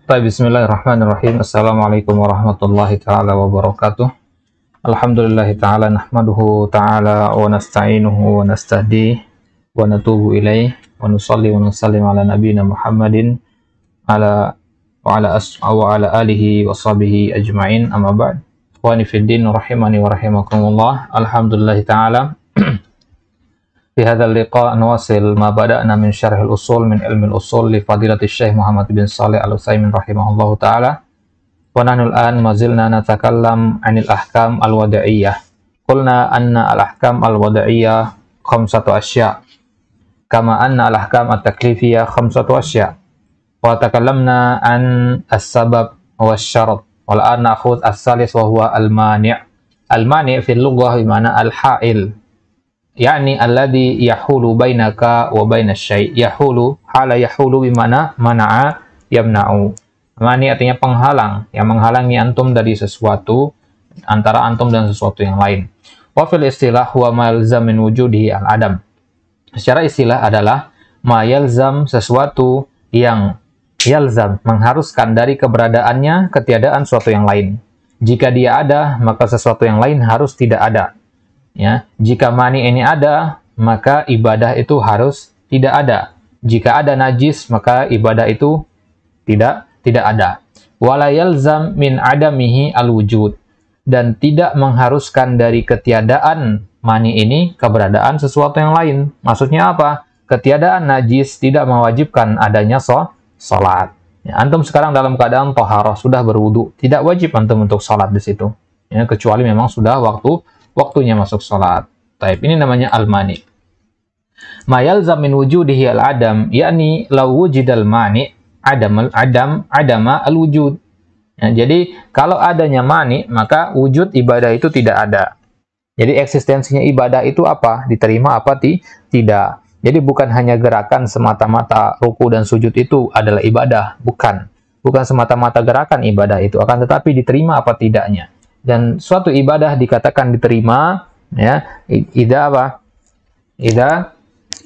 Bismillahirrahmanirrahim. Assalamualaikum warahmatullahi ta'ala wabarakatuh. Alhamdulillahi ta'ala nahmaduhu ta'ala wa nasta'inuhu wa nastahdi wa natubu ilaih wa nusalli wa nusallim ala nabiyina Muhammadin wa ala alihi wa sahbihi ajma'in, amma ba'd. Ikhwani fiddin rahimani wa rahimakumullah. Alhamdulillahi ta'ala في هذا اللقاء نواصل ما بدأنا من شرح الأصول من علم الأصول لفضيلة الشيخ محمد بن صالح العثيمين رحمه الله تعالى. ونحن الآن ما زلنا نتكلم عن الأحكام الوضعية. قلنا أن الأحكام الوضعية 5 أشياء كما أن الأحكام التكليفية 5 أشياء. وتكلمنا عن السبب والشرط. والآن نأخذ الثالث وهو المانع. المانع في اللغة بمعنى الحائل، يعني الذي يحول بينك وبين الشيء. Yahulu, hala yahulu bimana mana'a yamna'u. Mani artinya penghalang, yang menghalangi antum dari sesuatu, antara antum dan sesuatu yang lain. Wa fil istilah huwa ma yalzam min wujudihi al-adam. Secara istilah adalah ma yalzam, sesuatu yang yalzam, mengharuskan dari keberadaannya ketiadaan sesuatu yang lain. Jika dia ada, maka sesuatu yang lain harus tidak ada. Ya, jika mani ini ada, maka ibadah itu harus tidak ada. Jika ada najis, maka ibadah itu tidak ada. Wala yalzam min adamihi al-wujud, dan tidak mengharuskan dari ketiadaan mani ini keberadaan sesuatu yang lain. Maksudnya apa? Ketiadaan najis tidak mewajibkan adanya salat. Ya, antum sekarang dalam keadaan thaharah, sudah berwudu, tidak wajib antum untuk salat di situ. Ya, kecuali memang sudah waktunya masuk sholat. Taib, ini namanya al-mani. Ma yalzam min wujudihi al-adam, yakni law wujidal mani adama al-wujud. Ya, jadi kalau adanya mani, maka wujud ibadah itu tidak ada. Jadi eksistensinya ibadah itu apa? Diterima apa tidak. Jadi bukan hanya gerakan semata-mata ruku dan sujud itu adalah ibadah, bukan. Bukan semata-mata gerakan ibadah itu, akan tetapi diterima apa tidaknya. Dan suatu ibadah dikatakan diterima, ya, idza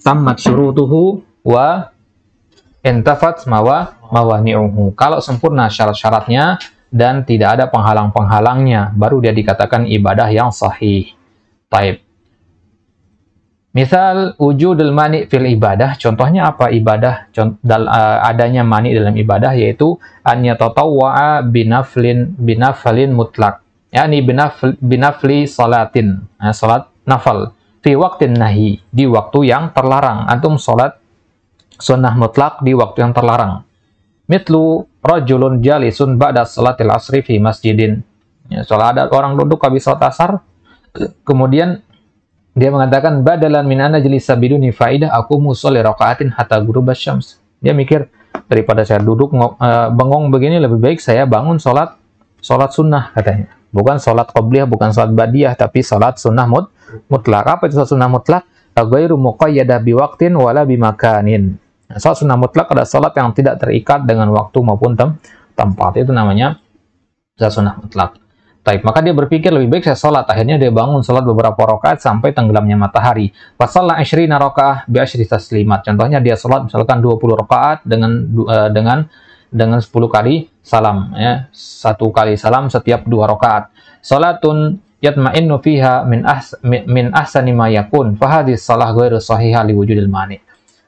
tammat syurutuhu wa intafat mawani'uhu. Kalau sempurna syarat-syaratnya dan tidak ada penghalang-penghalangnya, baru dia dikatakan ibadah yang sahih. Taib. Misal wujudul mani fil ibadah, contohnya apa ibadah? Adanya mani dalam ibadah yaitu an yatatawwa'a binaflin mutlak. Yani binafli salatin, salat nafal fi waqtin nahi, di waktu yang terlarang. Antum salat sunnah mutlak di waktu yang terlarang. Mitlu rajulun jalisun ba'da salatil asri fi masjidin. Ya, salat ada orang duduk habis salat asar, kemudian dia mengatakan badalan min ana jalisa biduni faidah aku musalli rakaatin hatta ghurubasy syams. Dia mikir, daripada saya duduk bengong begini, lebih baik saya bangun salat sunnah, katanya. Bukan salat qabliyah, bukan salat badiyah, tapi salat sunnah mutlak. Apa itu salat sunnah mutlak? Ghairu muqayyadah biwaqtin wala bimakanin. Salat sunnah mutlak adalah salat yang tidak terikat dengan waktu maupun tempat. Itu namanya salat sunnah mutlak. Baik, maka dia berpikir lebih baik saya salat. Akhirnya dia bangun salat beberapa rakaat sampai tenggelamnya matahari. Fa shalla 20 rakaah bi 10 taslimat. Contohnya dia salat misalkan 20 rakaat dengan 10 kali salam, ya. 1 kali salam setiap 2 rakaat. Salatun yatma'innu fiha min ahsani ma yakun. Fa hadhihi shalah ghairu shahihah li wujudil mani.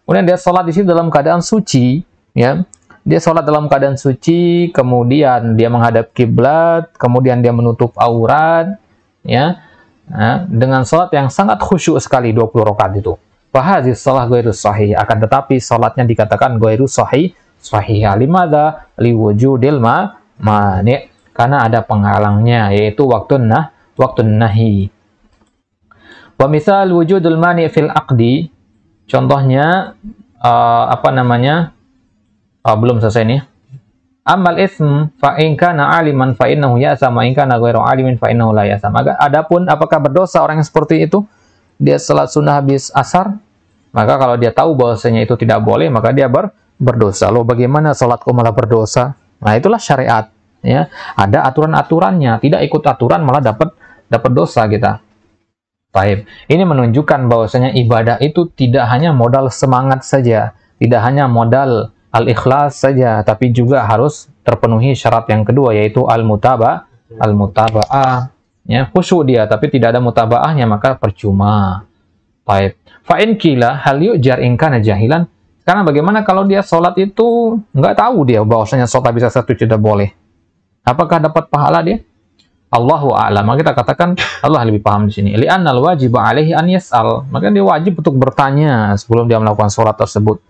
Kemudian dia salat di situ dalam keadaan suci, ya. Dia salat dalam keadaan suci, kemudian dia menghadap kiblat, kemudian dia menutup aurat, ya. Nah, dengan salat yang sangat khusyuk sekali 20 rakaat itu. Fa hadhihi shalah ghairu shahih, akan tetapi salatnya dikatakan ghairu sahihah. Limadha liwujudil mani, karena ada penghalangnya, yaitu waktu nahi. Wa misal wujudul mani fil aqdi, contohnya belum selesai nih. Amal ism fa in kana aliman fa innahu ya'sam wa in kana ghairu alimin fa innahu la ya'sam. Adapun apakah berdosa orang yang seperti itu? Dia salat sunnah habis asar, maka kalau dia tahu bahwasanya itu tidak boleh, maka dia berdosa. Loh, bagaimana salat kok malah berdosa? Nah, itulah syariat, ya. Ada aturan-aturannya, tidak ikut aturan malah dapat dosa kita. Baik. Ini menunjukkan bahwasanya ibadah itu tidak hanya modal semangat saja, tidak hanya modal al-ikhlas saja, tapi juga harus terpenuhi syarat yang kedua, yaitu al-mutaba'ah. Ya, khusyuk dia, tapi tidak ada mutabaahnya, maka percuma. Baik. Fa'in kila hal yu'jar in kana jahilan. Karena bagaimana kalau dia sholat itu nggak tahu dia bahwasanya sholat bisa satu tidak boleh. Apakah dapat pahala dia? Allahu a'lam. Maka kita katakan Allah lebih paham di sini. Li'annal wajib 'alaihi an yas'al. Maka dia wajib untuk bertanya sebelum dia melakukan sholat tersebut.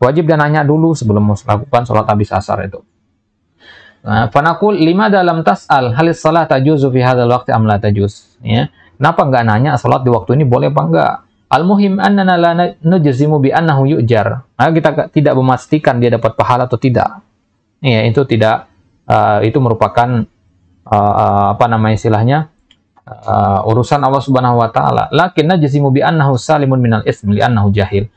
Wajib dia nanya dulu sebelum melakukan sholat habis asar itu. Nah, fanaqul lima dalam tas'al halis salat tajuzu fi hadzal waqti am la tajuz. Ya. Kenapa nggak nanya sholat di waktu ini boleh apa enggak? Al-muhim annana la nujzimu bi annahu yu'jar. Maka kita tidak memastikan dia dapat pahala atau tidak. Ya, itu tidak itu merupakan apa nama istilahnya? Urusan Allah Subhanahu wa taala. Lakin najzimu bi annahu salimun minal ism li annahu jahil.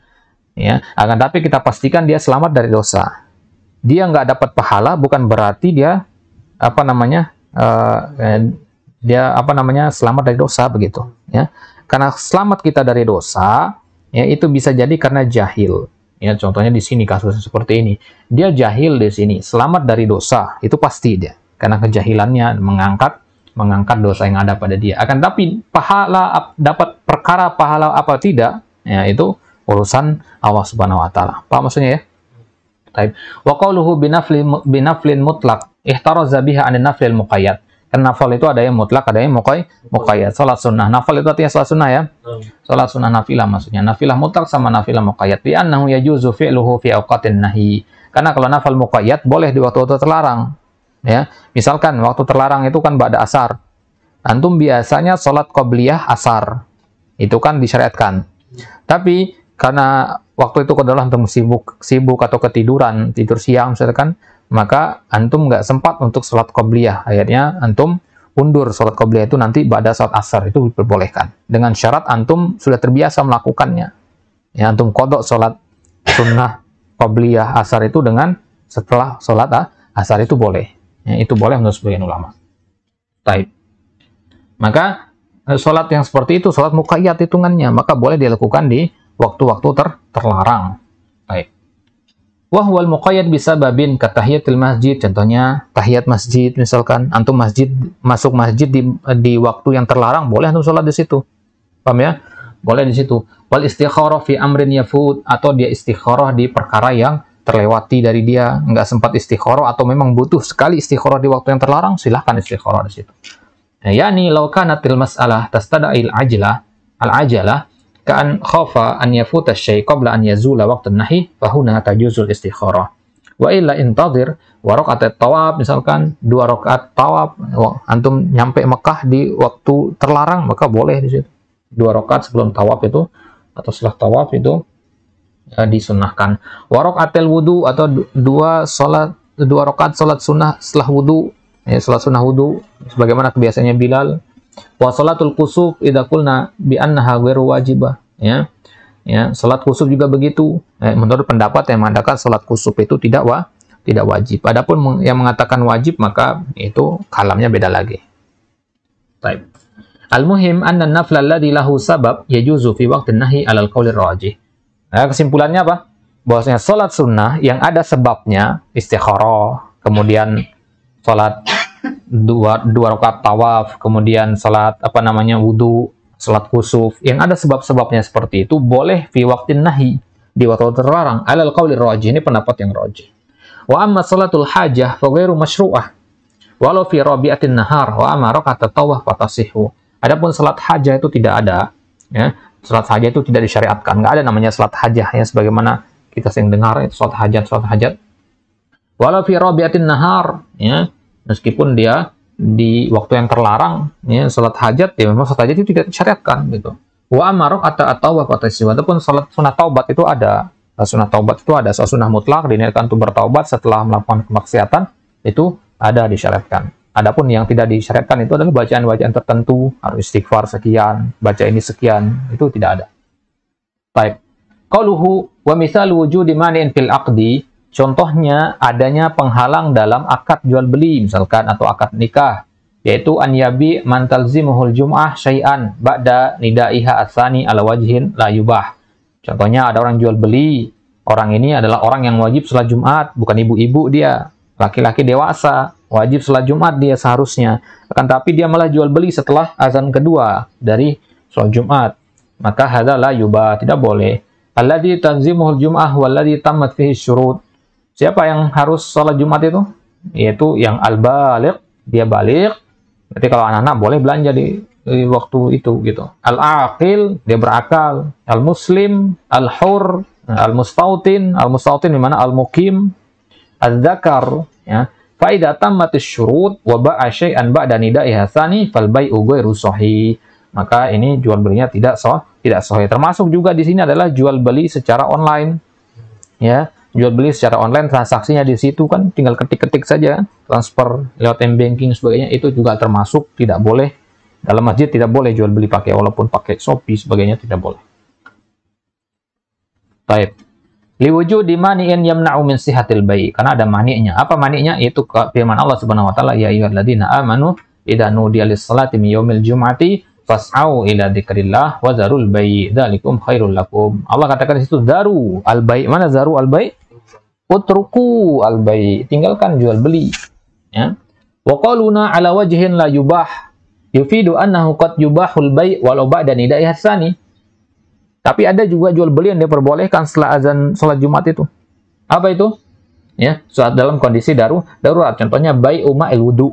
Ya, akan tapi kita pastikan dia selamat dari dosa. Dia nggak dapat pahala bukan berarti dia apa namanya? Dia apa namanya? Selamat dari dosa begitu, ya. Karena selamat kita dari dosa, ya itu bisa jadi karena jahil. Ya, contohnya di sini kasus seperti ini. Dia jahil di sini, selamat dari dosa, itu pasti dia. Karena kejahilannya mengangkat dosa yang ada pada dia. Akan tapi pahala dapat perkara pahala apa tidak, ya itu urusan Allah Subhanahu wa taala. Paham maksudnya ya? Baik. Wa qauluhu binaflin mutlaq ihtaraza biha 'anil naflil muqayyad. Kan nafal itu ada yang mutlak, ada yang muqayyad. Salat sunnah. Nafal itu artinya salat sunnah ya. Salat sunnah nafilah maksudnya. Nafilah mutlak sama nafilah muqayyad. Bi annahu yajuzu fi'luhu fi awqatin nahi. Karena kalau nafal muqayyad boleh di waktu-waktu terlarang. Ya. Misalkan waktu terlarang itu kan ba'da asar. Antum biasanya salat qabliyah asar. Itu kan disyariatkan. Tapi karena waktu itu adalah antum sibuk atau ketiduran, tidur siang misalkan, maka antum nggak sempat untuk sholat qobliyah. Akhirnya antum undur sholat qobliyah itu nanti pada saat asar, itu diperbolehkan. Dengan syarat antum sudah terbiasa melakukannya. Ya, antum kodok sholat sunnah qobliyah asar itu dengan setelah sholat asar itu boleh. Ya, itu boleh menurut sebagian ulama. Taib. Maka sholat yang seperti itu, sholat muqayyad hitungannya, maka boleh dilakukan di waktu-waktu terlarang. Baik. Wahwal muqayyad bisababin katahiyatil masjid, contohnya tahiyat masjid, misalkan antum masuk masjid di waktu yang terlarang, boleh antum sholat di situ. Paham ya? Boleh di situ. Wal istikharah fi amrin yafut, atau dia istikharah di perkara yang terlewati dari dia, nggak sempat istikharah atau memang butuh sekali istikharah di waktu yang terlarang, silahkan istikharah di situ. Nah, yani law kanatil mas'alah tastada'il al-ajalah ka'an khafa an yafuta syai' qabla an yazula waqtun nahi fahuna tajuzul istikharah. Wa illa intadhir wa raq'at tawaf, misalkan 2 rakaat tawaf, antum nyampe Mekah di waktu terlarang, maka boleh di situ. 2 rakaat sebelum tawaf itu atau setelah tawaf itu ya, disunnahkan. Wa raq'atil wudu, atau 2 rakaat salat sunnah setelah wudu, ya, salat sunnah wudu sebagaimana kebiasaannya Bilal. Wa salatul kusuf idza qulna bi annaha ghairu wajibah, ya. Ya, salat kusuf juga begitu. Menurut pendapat yang mengatakan salat kusuf itu tidak wajib. Adapun yang mengatakan wajib maka itu kalamnya beda lagi. Baik. Al-muhim anna an-nafla alladhi lahu sabab yajuzu fi waqtin nahi 'alal qawli rajih. Nah, kesimpulannya apa? Bahwasanya salat sunnah yang ada sebabnya, istikharah, kemudian salat 2 rakaat tawaf, kemudian salat wudu, salat kusuf, yang ada sebab-sebabnya seperti itu boleh fi waqtin nahi, di waktu terlarang, alal qauli rajih, ini pendapat yang rajih. Wa amma salatul hajah fa ghairu masyru'ah walau fi rabi'atin nahar wa amma rakaat tawaf fatasihu. Adapun salat hajah itu tidak ada, ya. Salat hajah itu tidak disyariatkan, nggak ada namanya salat hajah, ya, sebagaimana kita sering dengar itu salat hajat. Walau fi rabi'atin nahar, ya. Meskipun dia di waktu yang terlarang, ya, salat hajat, ya memang salat hajat itu tidak disyariatkan gitu. Wa amarok atau fatasihu. Ataupun salat sunah taubat itu ada. Sunah taubat itu ada, salat sunnah mutlak diniatkan untuk bertaubat setelah melakukan kemaksiatan, itu ada disyariatkan. Adapun yang tidak disyariatkan itu adalah bacaan-bacaan tertentu, harus istighfar sekian, baca ini sekian, itu tidak ada. Baik. Qauluhu wa misal wujudi mani'in fil aqdi, contohnya adanya penghalang dalam akad jual beli misalkan atau akad nikah, yaitu an yabi man talzimuhul jum'ah syai'an ba'da nidaiha asani ala wajhin la yubah. Contohnya ada orang jual beli, orang ini adalah orang yang wajib sholat Jumat, bukan ibu-ibu dia, laki-laki dewasa, wajib sholat Jumat dia seharusnya. Akan tapi dia malah jual beli setelah azan kedua dari sholat Jumat. Maka hadza la yubah, tidak boleh. Alladzi tanzimuhul jum'ah walladzi tammat fihi syurut. Siapa yang harus sholat Jumat itu? Yaitu yang al-baligh, dia baligh. Berarti kalau anak-anak boleh belanja di waktu itu gitu. Al-aqil, dia berakal. Al-muslim, al-hur, al-mustautin di mana al-muqim, al-dzakar, ya. Fa idza tammatis syurut wa ba'a syai'an ba'da nida'iha tsani fal bai'u ghairu sahih. Maka ini jual belinya tidak sahih. Termasuk juga di sini adalah jual beli secara online. Ya, jual beli secara online, transaksinya di situ kan tinggal ketik-ketik saja, transfer lewat m-banking sebagainya, itu juga termasuk tidak boleh. Dalam masjid tidak boleh jual beli pakai, walaupun pakai Shopee sebagainya tidak boleh. Baik. Liwujudi mani'in yamna'u min sihatil bai'. Karena ada mani'nya. Apa mani'nya? Itu firman Allah Subhanahu wa taala, ya ayyuhalladzina amanu idza nudiya lis-salati min yaumil jum'ati fas'au ila dzikrillah wa zarul bai'. Dzalikum khairul lakum. Allah katakan di situ daru al-bai'. Mana zaru al-bai'? Utruku al-bai'. Tinggalkan jual beli. Ya. Wa qaluna ala wajhin la yubah. Yufidu annahu qad yubahul bai' walau ba'da nida'i hasani. Tapi ada juga jual beli yang diperbolehkan setelah azan sholat Jumat itu. Apa itu? Ya, saat dalam kondisi darurat. Contohnya bai'u ma'il wudu.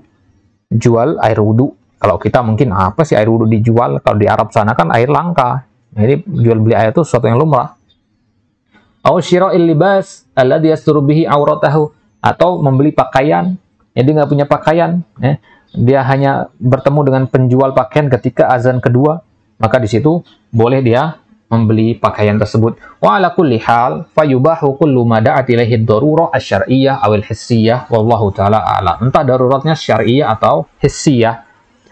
Jual air wudu. Kalau kita mungkin apa sih air wudu dijual? Kalau di Arab sana kan air langka. Jadi jual beli air itu sesuatu yang lumrah. Au syira'il libas alladhi yasturu bihi auratahu, atau membeli pakaian. Jadi nggak punya pakaian, ya. Dia hanya bertemu dengan penjual pakaian ketika azan kedua, maka di situ boleh dia membeli pakaian tersebut. Wa ala kulli hal fayubahu kullu ma da'at ilaihi ad-darurah asy-syar'iyyah aw al-hissiyah wallahu taala a'lam. Entah daruratnya syar'iyyah atau hissiyah.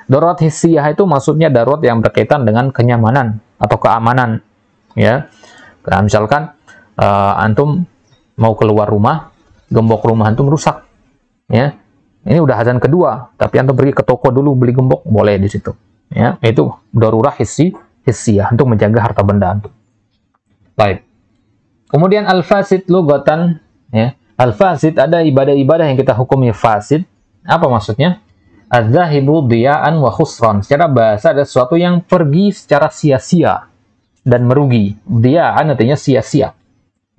Darurat hissiyah itu maksudnya darurat yang berkaitan dengan kenyamanan atau keamanan, ya. Nah, misalkan antum mau keluar rumah, gembok rumah antum rusak, ya. Ini udah azan kedua, tapi antum pergi ke toko dulu beli gembok, boleh di situ. Ya, itu darurah hissiyah untuk menjaga harta benda antum. Baik. Kemudian al-fasid lugatan, ya. Al-fasid ada ibadah-ibadah yang kita hukumi fasid. Apa maksudnya? Az-zahibu diya'an wa khusran. Secara bahasa ada sesuatu yang pergi secara sia-sia dan merugi. Diya'an artinya sia-sia.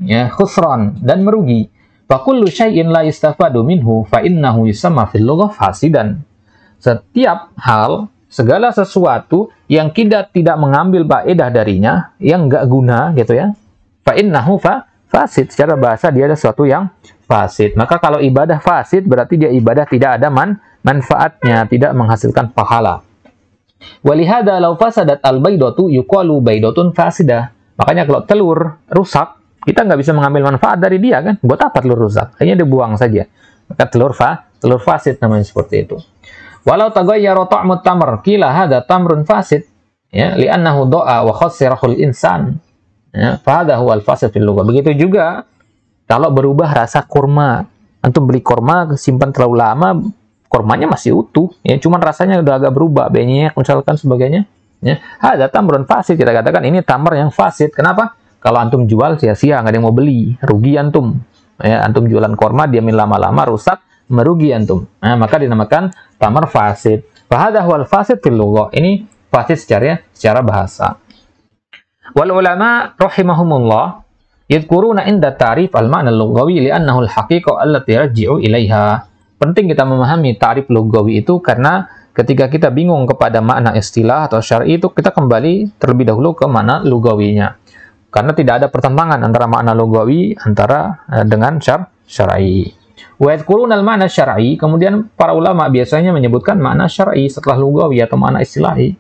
Ya, khusran dan merugi. Fakullu syai'in la yustafadu minhu fa innahu yusamma fil lughah fasidan. Setiap hal, segala sesuatu yang tidak mengambil faedah darinya, yang enggak guna gitu ya. Fa innahu fasid. Secara bahasa dia ada sesuatu yang fasid. Maka kalau ibadah fasid berarti dia ibadah tidak ada manfaatnya, tidak menghasilkan pahala. Walihada law fasadat al-baydatu yuqalu baydatun fasidah. Makanya kalau telur rusak, kita nggak bisa mengambil manfaat dari dia kan? Buat apa telur rusak? Hanya dibuang saja. Maka telur fasid namanya seperti itu. Walau taghayyara ta'mut tamr, qila hadza tamrun fasid, ya, li'annahu da'a wa khassirahul insan. Ya, fa hadza huwal fasid fil lughah. Begitu juga kalau berubah rasa kurma. Antum beli kurma simpan terlalu lama, kurmanya masih utuh, ya, cuman rasanya udah agak berubah, benyek misalkan sebagainya. Ya, hadza tamrun fasid, kita katakan ini tamr yang fasid. Kenapa? Kalau antum jual sia-sia, nggak ada yang mau beli, rugi antum. Ya, antum jualan korma, diamin lama-lama rusak, merugi antum. Nah, maka dinamakan tamar fasid. Fahadha huwal fasid fil lughah. Ini fasid secara bahasa. Wal ulama rahimahumullah yadhkuruna inda ta'rif al-ma'na al-lughawi li'annahu al-haqiqah allati yarji'u ilaiha. Penting kita memahami ta'rif lughawi itu karena ketika kita bingung kepada makna istilah atau syar'i itu, kita kembali terlebih dahulu ke makna lughawinya. Karena tidak ada pertentangan antara makna lughawi dengan syar'i. Wa yadhkuruna al-ma'na syar'i, kemudian para ulama biasanya menyebutkan makna syar'i setelah lughawi atau makna istilahi.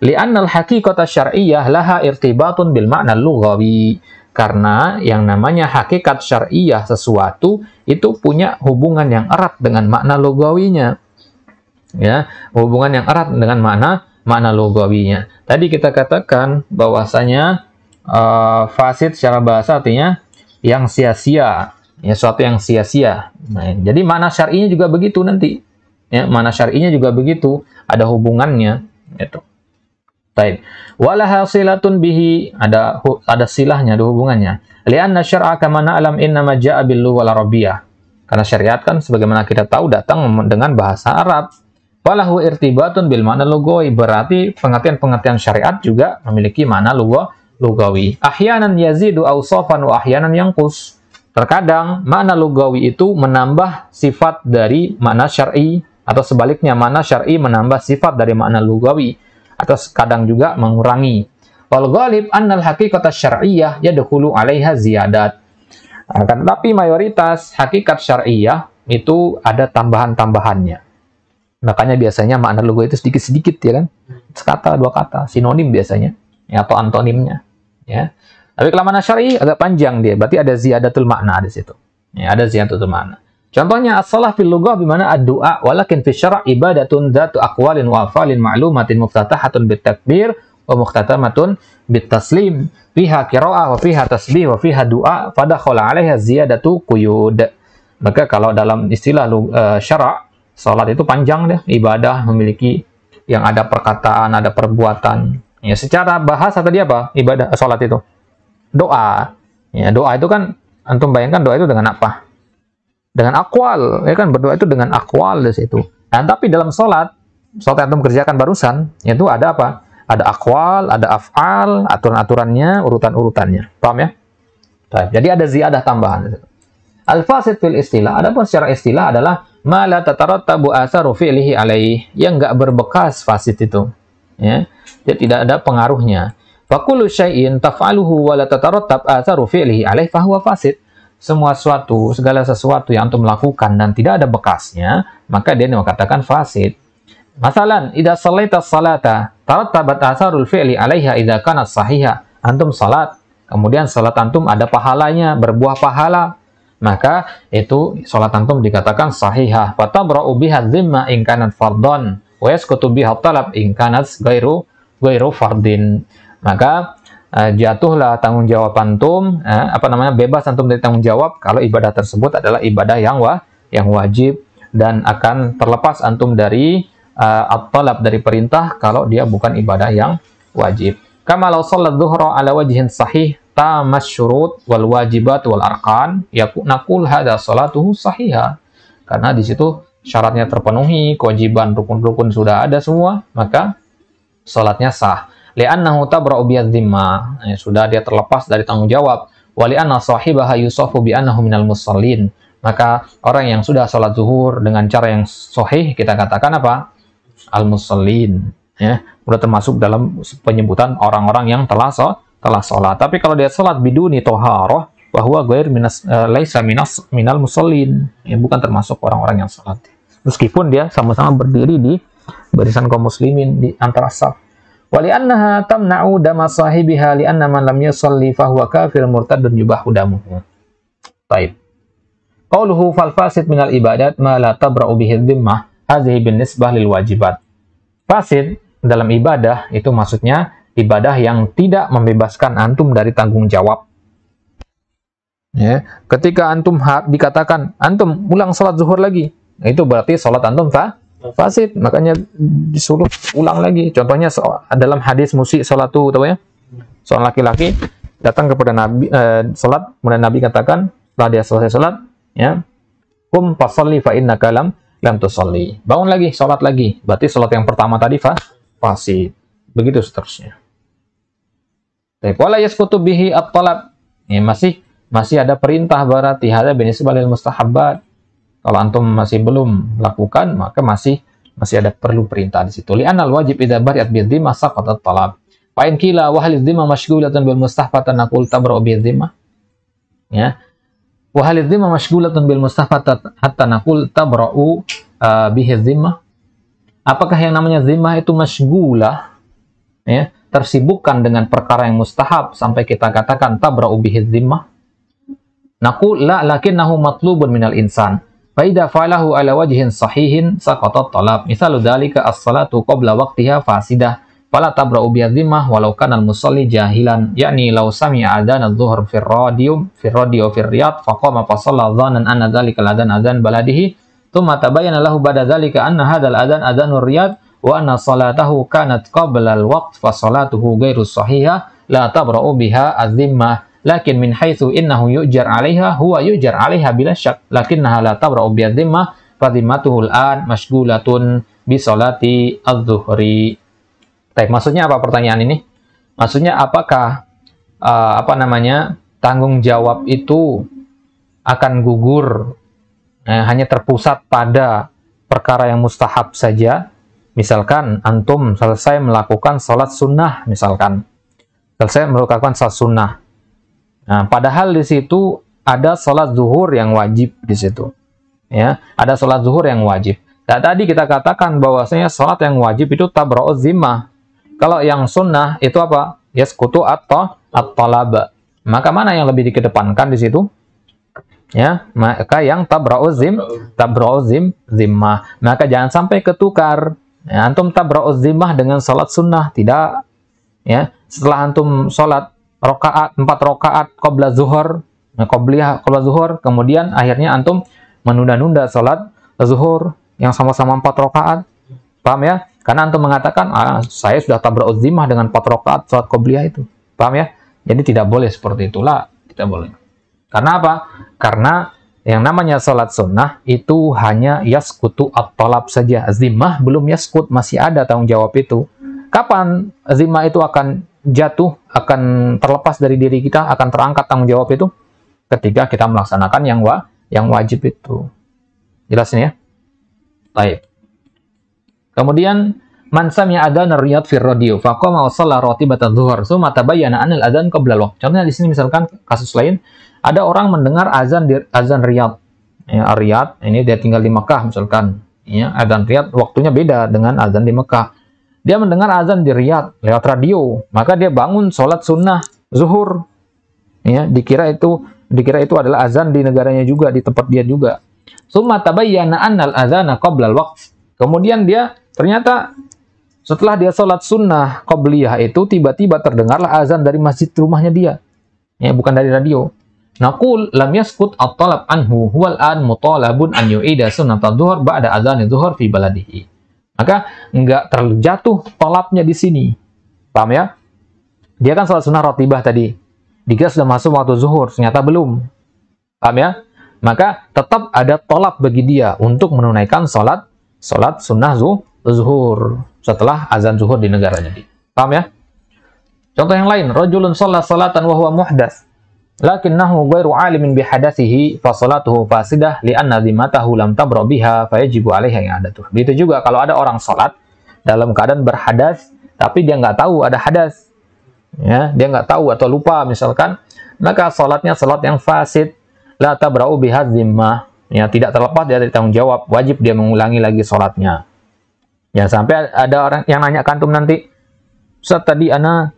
Li'anna al-haqiqata syar'iyyah laha irtibatun bil ma'na lughawi. Karena yang namanya hakikat syar'iyyah sesuatu itu punya hubungan yang erat dengan makna lughawinya. Ya, hubungan yang erat dengan makna lughawinya. Tadi kita katakan bahwasanya fasid secara bahasa artinya yang sia-sia, ya, sesuatu yang sia-sia. Nah, jadi makna syar'inya juga begitu nanti. Ya, makna syar'inya juga begitu, ada hubungannya. Gitu. Taib. Walaha silatun bihi, ada silahnya, ada hubungannya. Lianna syar'a kama na'lam innama ja'a bil lughal arabiyyah. Karena syariat kan sebagaimana kita tahu datang dengan bahasa Arab. Walahu irtibatun bil makna lughawi, berarti pengertian-pengertian syariat juga memiliki makna lughawi. Ahyanan yazidu awsafan wa ahyanan yanqus. Terkadang makna lughawi itu menambah sifat dari makna syar'i, atau sebaliknya makna syar'i menambah sifat dari makna lughawi, atau kadang juga mengurangi. Wal ghalib annal haqiqata syar'iyyah yadkhulu 'alaiha ziyadat. Tetapi mayoritas hakikat syar'iyyah itu ada tambahan-tambahannya. Makanya biasanya makna lughawi itu sedikit-sedikit ya kan. Sekata, dua kata, sinonim biasanya ya, atau antonimnya ya. Tapi kalau makna syar'i agak panjang dia, berarti ada ziyadatul makna di situ. Ya, ada ziyadatul makna. Contohnya as-shalah fil lughah bimana ad-du'a, walakin fi syara' ibadatun dzatu aqwalin wa afalin ma'lumatin muftatahatun bit takbir wa mukhtatamatun bit taslim, fiha qira'ah wa fiha tasbih wa fiha du'a, fadakhala 'alaiha ziyadatu quyud. Maka kalau dalam istilah syara', salat itu panjang deh, ibadah memiliki yang ada perkataan, ada perbuatan. Ya, secara bahasa tadi apa? Ibadah salat itu doa. Ya, doa itu kan antum bayangkan doa itu dengan apa? Dengan akwal, ya kan, berdoa itu dengan akwal di situ. Dan tapi dalam sholat yang antum kerjakan barusan, itu ada apa? Ada akwal, ada af'al, aturan-aturannya, urutan-urutannya. Paham ya? Jadi ada ziyadah tambahan. Al-fasid fil istilah, adapun secara istilah adalah ma la tatarattabu atharu fi'lihi alaih, yang enggak berbekas fasid itu. Ya, dia tidak ada pengaruhnya. Fa kullu syai'in taf'aluhu wa la tatarattab atharu fi'lihi alaih fa huwa fasid. Segala sesuatu yang antum melakukan dan tidak ada bekasnya, maka dia dikatakan fasid. Masalan, idza shallaita salata tarattabat atharul fi'li 'alaiha idza kanat sahiha. Antum salat, kemudian salat antum ada pahalanya, berbuah pahala, maka itu salat antum dikatakan sahihah. Fa tabra'u biha dhimma in kanat fardhan wa yasqutu biha talab in kanat ghairu fardin. Maka jatuhlah tanggung jawab antum, bebas antum dari tanggung jawab kalau ibadah tersebut adalah ibadah yang wajib, dan akan terlepas antum dari at-talab, dari perintah, kalau dia bukan ibadah yang wajib. Kama law shallat dhuhra ala wajhin sahih tamas syurut wal wajibat wal arkan, naqul hadza salatuhu sahihah. Karena di situ syaratnya terpenuhi, kewajiban rukun-rukun sudah ada semua, maka salatnya sah. Li'annahu tabra'u biyadh-dhimma, sudah dia terlepas dari tanggung jawab. Wa li'anna sahibaha yusafu bi annahu minal musallin. Maka orang yang sudah salat zuhur dengan cara yang sahih kita katakan apa? Al-musallin, ya, sudah termasuk dalam penyebutan orang-orang yang telah salat. Tapi kalau dia salat biduni thaharah, bahwa ghair laisa minal musallin, ya, bukan termasuk orang-orang yang salat. Meskipun dia sama-sama berdiri di barisan kaum muslimin di antara saf. Wali'annaha tamna'u dama sahibiha li'anna man lam yusalli fahuwa kafir murtadun yubahu damuhu. Baik. Qauluhu fal fasid minal ibadat ma la tabra'u bihi dhimmah hadhihi binisbah lil wajibat. Fasid dalam ibadah itu maksudnya ibadah yang tidak membebaskan antum dari tanggung jawab. Ya, ketika antum dikatakan antum ulang salat zuhur lagi, itu berarti salat antum fasid, makanya disuruh ulang lagi. Contohnya dalam hadis musi salatu, tahu ya? Seorang laki-laki datang kepada Nabi salat, kemudian Nabi katakan setelah dia selesai salat, ya, kum fasalli fa innaka lam tusalli. Bangun lagi, salat lagi. Berarti salat yang pertama tadi fasid. Begitu seterusnya. Wala yasqutu bihi at-talab. Ya, masih ada perintah, berarti hadza binisbah lil mustahabbat. Kalau antum masih belum lakukan, maka masih ada perlu perintah di situ. Li'anal wajib idza bari'at bidh-dhimmah saqatat talab. Fa in qila wa hal dhimmah mashghulatan bil mustahfatan naqul tabra'u bidh-dhimmah. Ya. Wa hal dhimmah mashghulatan bil mustahfatan hatta naqul tabra'u bidh-dhimmah. Apakah yang namanya dhimmah itu mashghulah, ya, tersibukkan dengan perkara yang mustahab sampai kita katakan tabra'u bidh-dhimmah? Naqul la, lakinnahu matlubun minal insan. Faida fa'alahu ala wajhin sahihin saqatat talab. Misalu dzalika as-salatu qabla waqtiha fasidah fala tabra'u bidh-dhimmah walau kana al-musalli jahilan, yakni law sami'a adzan adh-dhuhr fi radio fi riyad faqama fa shalla dhannan anna dzalika al-adzan adzan baladihi thumma tabayyana lahu ba'da dzalika anna hadzal adzan adzanur riyad wa wa anna salatahu kanat qabla al-waqt fa salatuhu ghairu sahihah la tabra'u biha az-zimmah lakin min haitsu innahu yujar 'alaiha huwa yujar 'alaiha bila syak lakinnaha la tabra'u bi az-zimmah fa zimmatuhu al-an mashghulatun bi salati adz-dzuhri. Baik, maksudnya apa pertanyaan ini? Maksudnya apakah tanggung jawab itu akan gugur hanya terpusat pada perkara yang mustahab saja? Misalkan antum selesai melakukan sholat sunnah, misalkan selesai melakukan sholat sunnah. Nah, padahal di situ ada sholat zuhur yang wajib di situ. Ya, ada sholat zuhur yang wajib. Nah, tadi kita katakan bahwasanya sholat yang wajib itu tabra'uz zimmah. Kalau yang sunnah itu apa? Yasqutu at-talab. Maka mana yang lebih dikedepankan di situ? Ya, maka yang tabra'uz zimmah. Maka jangan sampai ketukar. Ya, antum tabra'uz zimmah dengan sholat sunnah, tidak. Ya, setelah antum sholat 4 rakaat qabla zuhur, qabliyah qabla zuhur, kemudian akhirnya antum menunda-nunda sholat zuhur yang sama-sama 4 rakaat. Paham ya? Karena antum mengatakan, saya sudah tabra'uz zimmah dengan 4 rakaat sholat qabliyah itu. Paham ya? Jadi tidak boleh seperti itulah, tidak boleh. Karena apa? Karena yang namanya sholat sunnah itu hanya yaskutu at-talab saja. Zimmah belum yaskut, masih ada tanggung jawab itu. Kapan zimmah itu akan jatuh, akan terlepas dari diri kita, akan terangkat tanggung jawab itu? Ketika kita melaksanakan yang wajib itu. Jelas ini ya? Baik. Kemudian man sami'a adzan ar-riyad fi radio faqama wa shalla ratibatan dhuhr summa tabayyana anna al-adzan qabla al-waqt. Contohnya di sini misalkan kasus lain, ada orang mendengar azan riyad. Ya, riyad ini dia tinggal di Mekah misalkan. Ya, azan riyad waktunya beda dengan azan di Mekah. Dia mendengar azan di Riyadh lewat radio, maka dia bangun sholat sunnah zuhur. Ya, dikira itu adalah azan di negaranya juga, di tempat dia juga. Summa tabayyana annal adzana qabla al-waqt. Kemudian dia ternyata setelah dia sholat sunnah qabliyah itu tiba-tiba terdengarlah azan dari masjid rumahnya dia. Ya, bukan dari radio. Naqul lam yaskut at-talab anhu huwal an mutalabun an yu'ida sunnatal zuhur ba'da adzan zuhur fi baladihi. Maka enggak terjatuh tolapnya di sini. Paham ya? Dia kan sholat sunnah ratibah tadi. Dia sudah masuk waktu zuhur, ternyata belum. Paham ya? Maka tetap ada tolap bagi dia untuk menunaikan sholat sunnah zuhur setelah azan zuhur di negaranya. Paham ya? Contoh yang lain, rajulun shalla salatan wa huwa muhdats lakinnahu ghairu alimin bihadathihi fa salatuhu fasidah li'anna zimmatahu lam tabra biha fayajibu 'alaiha i'adatuh. Begitu juga kalau ada orang salat dalam keadaan berhadas tapi dia nggak tahu ada hadas. Ya, dia nggak tahu atau lupa misalkan, maka salatnya salat yang fasid, la tabra'u biha zimmah. Ya, tidak terlepas dari tanggung jawab, wajib dia mengulangi lagi salatnya. Ya, sampai ada orang yang nanya ke antum nanti, Ustaz tadi ana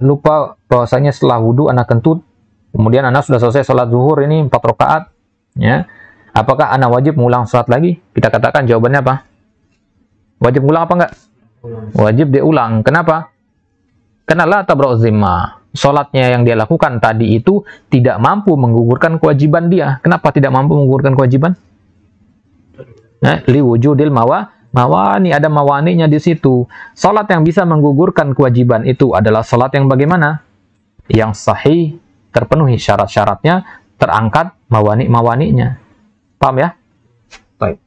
lupa bahwasanya setelah wudhu anak kentut, kemudian anak sudah selesai sholat zuhur ini 4 rakaat, ya, apakah anak wajib mengulang sholat lagi? Kita katakan jawabannya apa? Wajib mengulang apa enggak? Wajib diulang. Kenapa? Karena la tabra'u zimmah. Sholatnya yang dia lakukan tadi itu tidak mampu menggugurkan kewajiban dia. Kenapa tidak mampu menggugurkan kewajiban? Li wujudil mawani, ada mawaninya di situ. Salat yang bisa menggugurkan kewajiban itu adalah salat yang bagaimana? Yang sahih, terpenuhi syarat-syaratnya, terangkat mawani-mawaninya. Paham ya? Baik.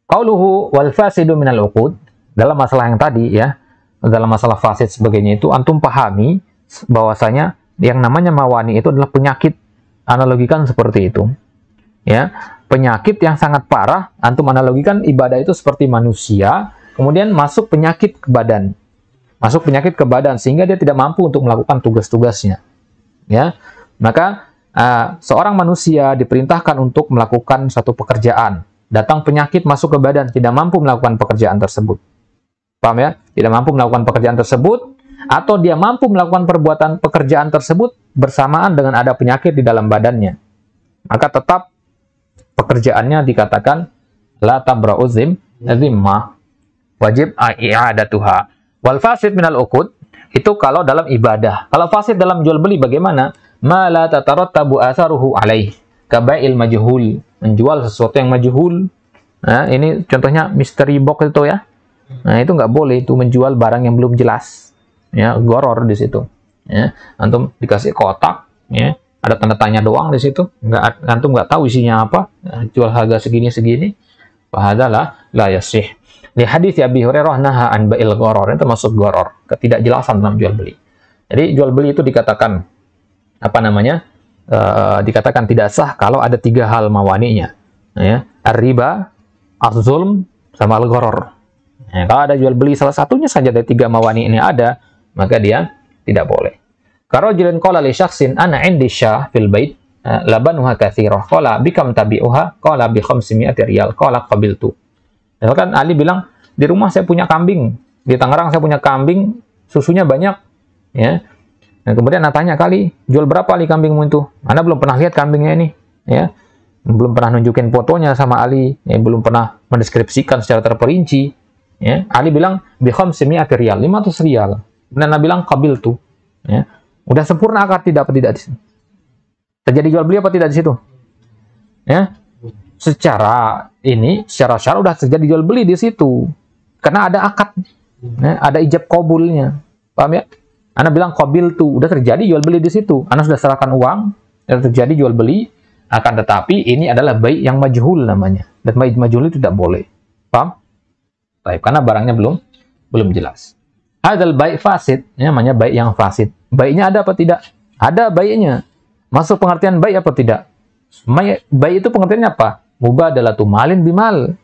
Qauluhu wal fasidu minal uqud, dalam masalah yang tadi ya, dalam masalah fasid sebagainya itu antum pahami bahwasanya yang namanya mawani itu adalah penyakit. Analogikan seperti itu. Ya, penyakit yang sangat parah, antum analogikan ibadah itu seperti manusia, kemudian masuk penyakit ke badan. Masuk penyakit ke badan sehingga dia tidak mampu untuk melakukan tugas-tugasnya. Ya. Maka seorang manusia diperintahkan untuk melakukan satu pekerjaan. Datang penyakit masuk ke badan, tidak mampu melakukan pekerjaan tersebut. Paham ya? Tidak mampu melakukan pekerjaan tersebut, atau dia mampu melakukan pekerjaan tersebut bersamaan dengan ada penyakit di dalam badannya. Maka tetap pekerjaannya dikatakan la tabra'u zimmah, wajib i'adatuha. Wal fasid minal uqud itu kalau dalam ibadah. Kalau fasid dalam jual beli bagaimana? Ma la tatarattabu atharuhu alaih, kabai'il majhul, menjual sesuatu yang majhul, Nah, ini contohnya mystery box itu ya. Nah, itu nggak boleh itu menjual barang yang belum jelas. Ya, goror di situ. Ya, antum dikasih kotak, ya, ada tanda tanya doang di situ. Antum nggak tahu isinya apa. Nah, jual harga segini-segini. Fahadalah la yasih. Di hadis Abi Hurairah naha an ba'il goror, itu termasuk goror, ketidakjelasan dalam jual beli. Jadi jual beli itu dikatakan apa namanya? Dikatakan tidak sah kalau ada 3 hal mawani'nya. Ya, ar-riba, az-zulm, sama al-gharar. Nah, kalau ada jual beli salah satunya saja dari 3 mawani ini ada, maka dia tidak boleh. Kalau jilan qala li syakhsin ana indi syah fil bait labanuha katsirah qala bikam tabi'uha qala bi 500 riyal qala qabiltu. Misalkan Ali bilang, di rumah saya punya kambing, di Tangerang saya punya kambing, susunya banyak, ya. Nah, kemudian Ana tanya kali, jual berapa Ali kambingmu itu? Ana belum pernah lihat kambingnya ini, ya. Belum pernah nunjukin fotonya sama Ali, ya, belum pernah mendeskripsikan secara terperinci, ya. Ali bilang bi 500 riyal, 500 riyal. Dan Ana bilang qabiltu, ya. Udah sempurna akad tidak di sini? Terjadi jual beli apa tidak di situ? Ya. Secara syara udah terjadi jual beli di situ. Karena ada akad, ya, ada ijab qabulnya. Paham ya? Ana bilang qabiltu, udah terjadi jual beli di situ. Ana sudah serahkan uang, sudah terjadi jual beli. Akan tetapi ini adalah bai' yang majhul namanya. Dan bai' majhul itu tidak boleh. Paham? Baik, karena barangnya belum jelas. Hadzal bai' fasid, namanya bai' yang fasid. Bai'nya ada apa tidak? Ada bai'nya. Masuk pengertian bai' apa tidak? Bai' itu pengertiannya apa? Mubadalatu malin bimal.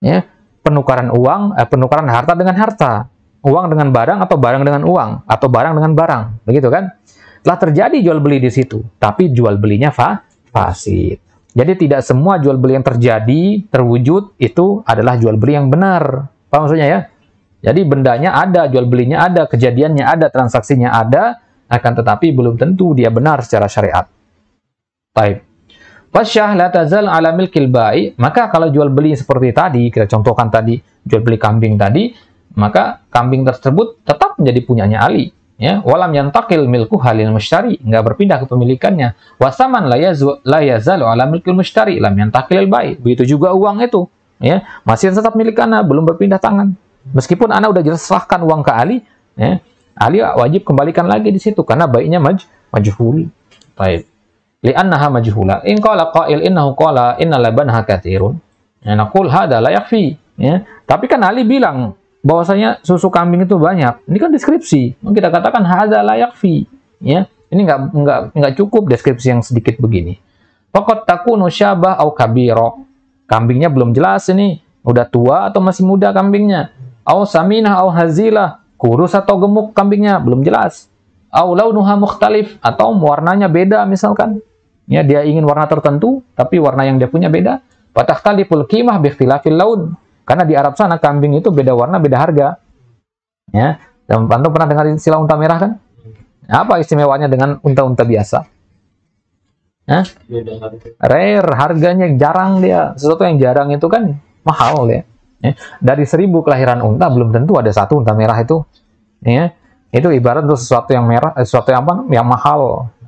Ya, penukaran uang, penukaran harta dengan harta. Uang dengan barang atau barang dengan uang atau barang dengan barang. Begitu kan? Telah terjadi jual beli di situ, tapi jual belinya fasid. Jadi tidak semua jual beli yang terjadi, terwujud, itu adalah jual beli yang benar. Paham maksudnya ya? Jadi bendanya ada, jual belinya ada, kejadiannya ada, transaksinya ada, akan tetapi belum tentu dia benar secara syariat. Baik. Wasyah la tazal ala milkil bai', maka kalau jual beli seperti tadi, kita contohkan tadi, jual beli kambing tadi, maka kambing tersebut tetap menjadi punyanya Ali. Ya, walam yantakil milku halil mushtari, nggak berpindah kepemilikannya. Wasaman la yazalu ala milkil mushtari lam yantakil bai'. Begitu juga uang itu, ya, masih tetap milik Ana, belum berpindah tangan. Meskipun Ana udah jelas serahkan uang ke Ali, ya, Ali wajib kembalikan lagi di situ karena bai'nya majhul. Baik. Li'annaha majhula. In qala qail innahu qala inna labanha katsirun. Ya, naqul hadza la yakfi, ya. Tapi kan Ali bilang bahwasanya susu kambing itu banyak. Ini kan deskripsi. Kita katakan hadza la yakfi, ya. Ini enggak cukup deskripsi yang sedikit begini. Faqad takunu syabah au kabira. Kambingnya belum jelas ini, udah tua atau masih muda kambingnya. Au saminah au hazilah, kurus atau gemuk kambingnya belum jelas. Au launuha mukhtalif, atau warnanya beda misalkan. Ya, dia ingin warna tertentu tapi warna yang dia punya beda. Fatahtaliful qimah bi ikhtilafil laun. Karena di Arab sana kambing itu beda warna, beda harga. Ya, dan Anda pernah dengar istilah unta merah kan? Apa istimewanya dengan unta-unta biasa? Hah? Rare, harganya jarang dia. Sesuatu yang jarang itu kan mahal ya. Ya. Dari 1000 kelahiran unta belum tentu ada satu unta merah itu. Ya. Itu ibarat untuk sesuatu yang merah, sesuatu yang apa? Yang mahal,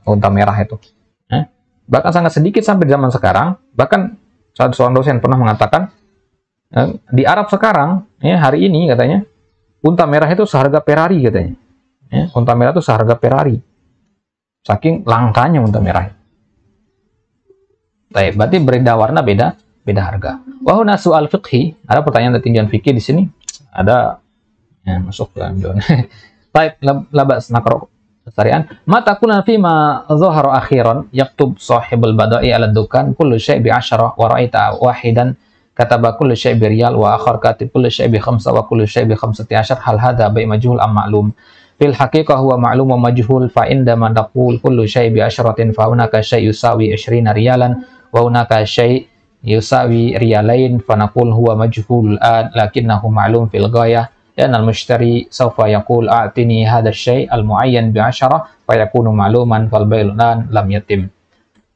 unta merah itu. Ya. Bahkan sangat sedikit sampai zaman sekarang. Bahkan seorang dosen pernah mengatakan, di Arab sekarang, ya, hari ini katanya, unta merah itu seharga Ferrari katanya. Ya, unta merah itu seharga Ferrari. Saking langkanya unta merah. Baik, berarti beda warna, beda harga. Wahuna soal fiqhi, ada pertanyaan dari tinjauan fikih di sini. Ada, ya, masuk dalam jawaban. Baik, labas nakro. Sarian. Mata kunan fima zahara akhiran yaktub sahibul bada'i ala dukan kullu syai' bi 10 wa ra'aita wahidan kataba kullu syai' bi riyal wa akhar katib kullu syai' bi 5 wa kullu syai' bi 15 hal hadha bai' majhul am ma'lum fil haqiqah huwa ma'lum wa majhul fa indama naqul kullu syai' bi 10 fa hunaka syai' yusawi 20 riyalan wa hunaka syai' yusawi riyalain fa naqul huwa majhul lakinnahu ma'lum fil ghayah. Dan al-mushtari sawfa yaqul a'tini hadha syai' al-mu'ayyan bi'10 fa yakunu ma'luman fal bai'lan lam yatim.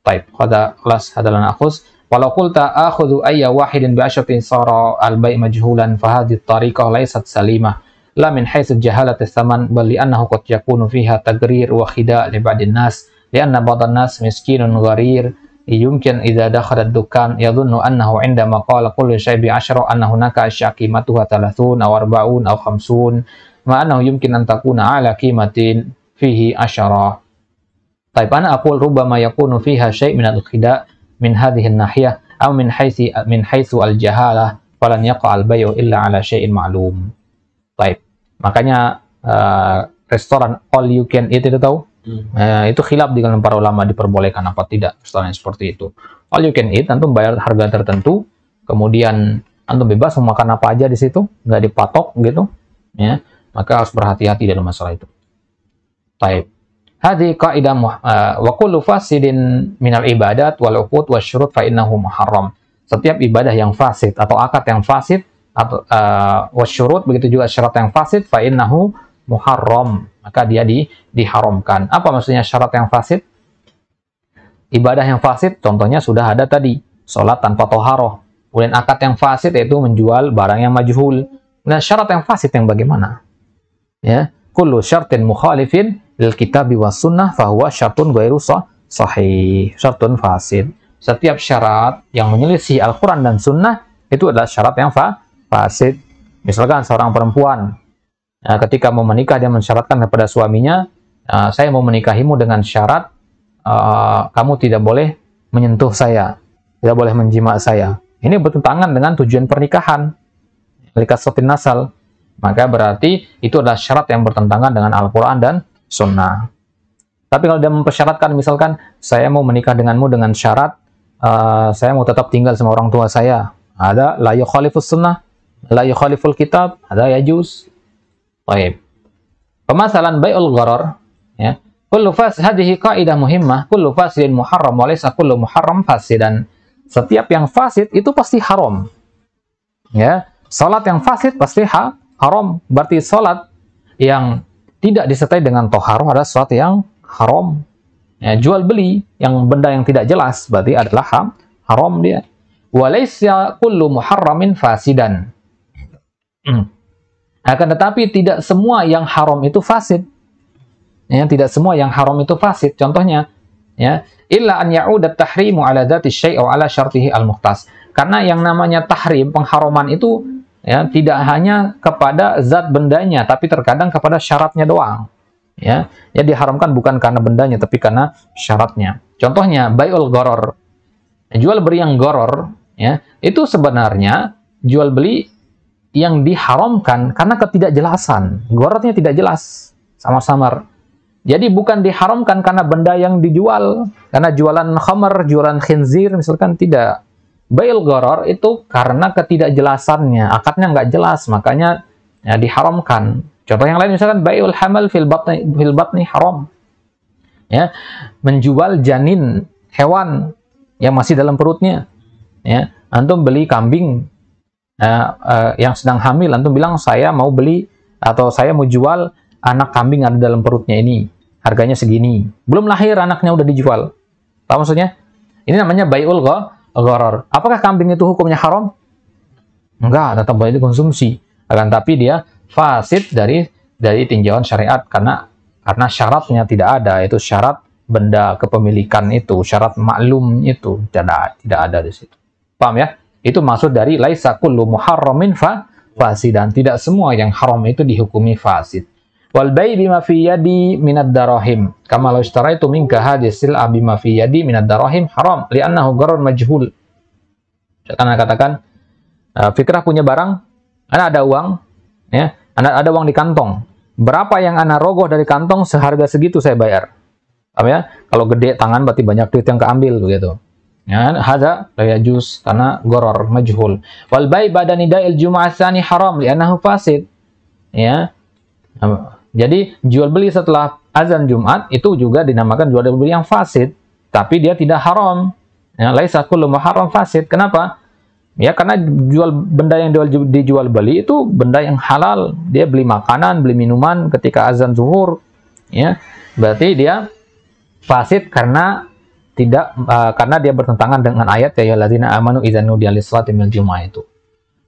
Baik, khalas hadalan akhus. Walau qulta akhudhu ayya wahidin bi'10 sara al-bai' majhulan fa hadhihi at-tariqah laysat salimah la min haitsu jahalat ats-tsaman bal li'annahu qad yakunu fiha tagrir wa khida' li ba'din nas li'anna ba'dhan nas miskinun gharir yumkin idza dakhala ad-dukkan yadhunnu annahu 'indama qala kullu syai' bi 'ashra anna hunaka asya' qimatuha 30 aw 40 aw 50 ma annahu yumkin an takuna 'ala qimatin fihi 10. Taib ana aqul rubbama yakunu fiha syai' min al-khida' min hadhihi an-nahiyah aw min haitsu al-jahalah falan yaqa al-bay'u illa 'ala syai'in ma'lum. Taib. Makanya restoran all you can eat itu tahu? Itu khilaf di kalangan para ulama diperbolehkan apa tidak restoran seperti itu. All you can eat, antum bayar harga tertentu, kemudian antum bebas mau makan apa aja di situ, nggak dipatok gitu, ya. Maka harus berhati-hati dalam masalah itu. Taib. Hadhi qaidah wa kullu fasidin minal ibadat wal uqud wasyurut fa innahu muharram. Setiap ibadah yang fasid atau akad yang fasid atau wasyurut begitu juga syarat yang fasid fa innahu muharram, maka dia diharamkan. Apa maksudnya syarat yang fasid? Ibadah yang fasid contohnya sudah ada tadi, sholat tanpa toharoh. Kemudian akad yang fasid yaitu menjual barang yang majhul. Nah, syarat yang fasid yang bagaimana? Ya, kullu syartin mukhalifin lil kitabi was sunnah fahuwa syartun ghairu sahih, syartun fasid. Setiap syarat yang menyelisih Al-Qur'an dan sunnah itu adalah syarat yang fasid. Misalkan seorang perempuan ketika mau menikah dia mensyaratkan kepada suaminya, saya mau menikahimu dengan syarat kamu tidak boleh menyentuh saya, tidak boleh menjima saya. Ini bertentangan dengan tujuan pernikahan, likasratin nasal. Maka berarti itu adalah syarat yang bertentangan dengan Al-Quran dan Sunnah. Tapi kalau dia mempersyaratkan, misalkan saya mau menikah denganmu dengan syarat saya mau tetap tinggal sama orang tua saya, ada la yukhalifus sunnah, la yukhaliful kitab, ada yajuz. Baik. Pemasalan bai'ul gharar, ya. Kullu hadhihi qaidah muhimmah, kullu fasidin muharram wa laysa kullu muharram fasidan. Setiap yang fasid itu pasti haram. Ya, salat yang fasid pasti haram. Berarti salat yang tidak disertai dengan toharoh adalah salat yang haram. Ya, jual beli yang benda yang tidak jelas berarti adalah haram dia. Wa laysa kullu muharramin fasidan. Akan tetapi tidak semua yang haram itu fasid. Ya, tidak semua yang haram itu fasid. Contohnya, ya, illa an ya'udat tahrimu ala dzati syai' wa ala syartihi al-mukhtas. Karena yang namanya tahrim, pengharaman itu ya tidak hanya kepada zat bendanya, tapi terkadang kepada syaratnya doang. Ya, diharamkan bukan karena bendanya, tapi karena syaratnya. Contohnya bai'ul gharar. Jual beli yang gharar, ya, itu sebenarnya jual beli yang diharamkan karena ketidakjelasan. Ghararnya tidak jelas, samar-samar. Jadi bukan diharamkan karena benda yang dijual, karena jualan khamar, jualan khinzir misalkan, tidak. Bai'ul gharar itu karena ketidakjelasannya, akadnya nggak jelas, makanya ya, diharamkan. Contoh yang lain misalkan bai'ul hamal fil batni haram. Ya, menjual janin hewan yang masih dalam perutnya. Ya, antum beli kambing yang sedang hamil, antum bilang saya mau beli atau saya mau jual anak kambing ada dalam perutnya ini, harganya segini. Belum lahir anaknya udah dijual. Tahu maksudnya? Ini namanya bai'ul gharar. Apakah kambing itu hukumnya haram? Enggak, tetap boleh dikonsumsi. Akan tapi dia fasid dari tinjauan syariat karena syaratnya tidak ada, itu syarat benda kepemilikan itu, syarat maklum itu tidak ada di situ. Paham ya? Itu maksud dari laisa kullu muharramin fasidan. Tidak semua yang haram itu dihukumi fasid. Wal bai' bima fi yadi minad darahim. Kama law ishtaraitu minka hadhihi sil'a bima fi yadi minad darahim haram li'annahu gharar majhul. Karena katakan fikrah punya barang, ana ada uang, ya, ana ada uang di kantong. Berapa yang ana rogoh dari kantong seharga segitu saya bayar. Paham ya? Kalau gede tangan berarti banyak duit yang keambil begitu. Ya, hadza la yajuz karena gharar majhul. Wal bai' ba'da nida'il jumu'ah tsani haram li'annahu fasid. Ya. Jadi jual beli setelah azan Jumat itu juga dinamakan jual beli yang fasid, tapi dia tidak haram. Ya, laisa kullu muharram fasid. Kenapa? Ya karena benda yang dijual beli itu benda yang halal. Dia beli makanan, beli minuman ketika azan zuhur. Ya, berarti dia fasid karena dia bertentangan dengan ayat ya alladzina amanu idza nudiya lis-salati minal jumu'ah itu.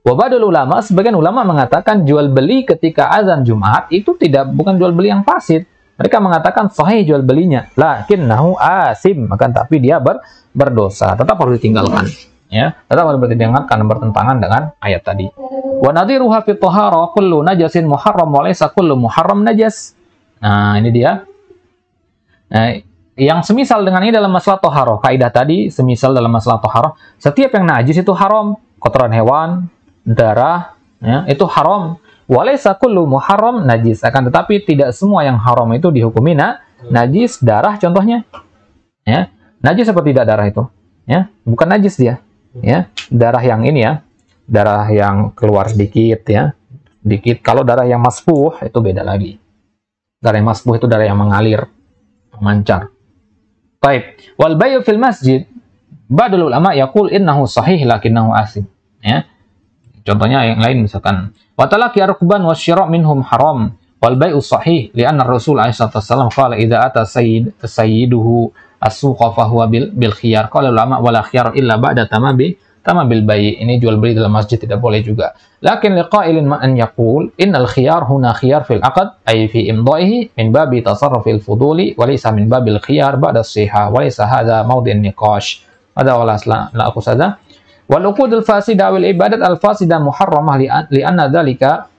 Wabadul ulama, sebagian ulama mengatakan jual beli ketika azan Jumat itu bukan jual beli yang fasid. Mereka mengatakan sahih jual belinya, lakinnahu asim, akan tapi dia berdosa, tetap harus ditinggalkan. Ya, tetap harus ditinggalkan karena bertentangan dengan ayat tadi. Wa nadhiruha fi thahara kullu najasin muharram wa laysa kullu muharram najas. Nah, ini dia. Nah, yang semisal dengan ini dalam masalah toharoh, kaidah tadi semisal dalam masalah toharoh, setiap yang najis itu haram, kotoran hewan, darah, ya, itu haram. Walaysa kullu muharram najis, akan tetapi tidak semua yang haram itu dihukumi najis. Darah contohnya, ya, najis apa tidak darah itu? Ya, bukan najis dia, ya, darah yang ini ya, darah yang keluar sedikit ya, sedikit. Kalau darah yang masfuh itu beda lagi. Darah yang masfuh itu darah yang mengalir, memancar. Baik, wal bayu fil masjid, ba'dul ulama yaqul innahu sahih lakinnahu asim. Ya. Contohnya yang lain misalkan, wa talaqi rukban wa syira' minhum haram, wal bayu sahih li'anna Rasul alaihi wasallam qala idza ata sayyiduhu as-suqa fa huwa bil khiyar. Qala ulama wala khiyar illa ba'da tamabil bai'. Ini jual beli dalam masjid tidak boleh juga. Lakin liqa'ilin ma an yaqul innal khiyar huna khiyar fil aqd ay fi imda'ihi min babi tasarrufil fuduli wa laysa min babil khiyar ba'da as-sihah wa laysa hadha mawdi'un niqash. Hadha wala la aqus hadha. Wal uqudul fasida wal ibadat al fasida muharramah li anna dzalika.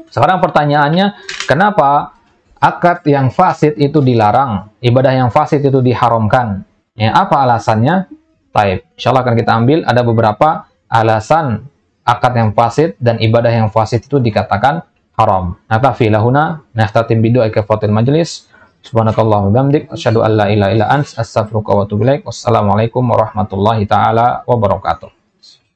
Sekarang pertanyaannya, kenapa akad yang fasid itu dilarang, ibadah yang fasid itu diharamkan? Ya, apa alasannya? Baik, insyaallah akan kita ambil ada beberapa alasan akad yang fasid dan ibadah yang fasid itu dikatakan haram. Naktafi lahuna, nakhtatim bidu'a kafatil majlis. Subhanakallahumma wa bihamdik, asyhadu an la ilaha illa anta, astaghfiruka wa atubu ilaik. Wassalamualaikum warahmatullahi taala wabarakatuh.